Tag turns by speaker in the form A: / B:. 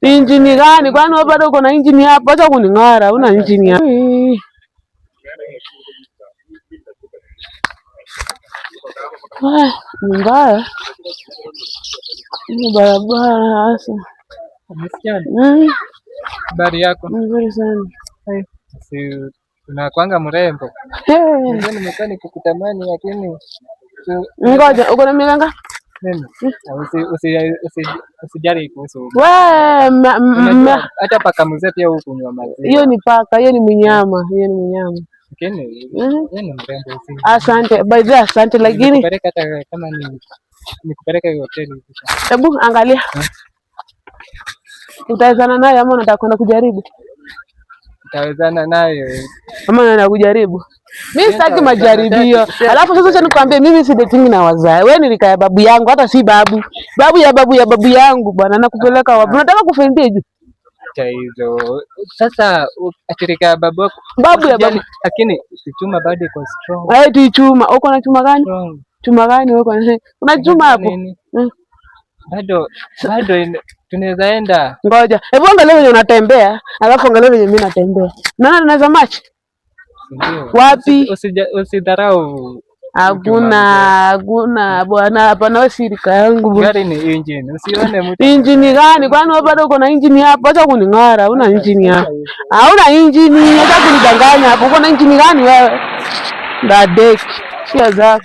A: Injini gani? Kwani wewe bado uko na injini hapo? Acha kuning'ara, una injini hapo. Mbaya. Ni barabara hasa.
B: Habari yako?
A: Nzuri sana.
B: Si unakuanga mrembo. Nimekuwa nikikutamani lakini
A: ngoja, uko na milanga?
B: Mimi. Usijali kuhusu. Hata paka mzee pia huko nywa maziwa.
A: Hiyo ni paka, hiyo ni mnyama,
B: Lakini yeye ni mrembo.
A: Asante. By the way, asante lakini
B: nikupeleka hata kama nikupeleka hiyo hoteli.
A: Hebu angalia. Utawezana naye ama unataka kwenda kujaribu?
B: Utawezana naye
A: ama unaenda kujaribu? Mimi sitaki majaribio. Alafu sasa nikwambie, mimi si dating na wazae. Wewe nilika ya babu yangu, hata si babu. Babu ya babu yangu bwana, nakupeleka wapi? Unataka kufendia hizo?
B: Acha hizo. Sasa atirika ya babu yako.
A: Babu ya babu.
B: Lakini chuma bado iko strong.
A: Tu chuma. Uko na chuma gani? Chuma gani uko na? Una chuma hapo?
B: Bado tunaweza enda.
A: Ngoja. Hebu angalia venye unatembea, alafu angalia venye mimi natembea. Nani anaweza match? Wapi?
B: Usidharau.
A: Hakuna bwana, hapana. Wewe sirika yangu.
B: Gari ni engine. Usione mtu.
A: Engine gani? Kwani wewe bado uko na engine hapo? Acha kuning'ara, una engine hapo. Hauna engine, acha kunidanganya hapo. Uko na engine gani wewe? Dadeki. Sio zako.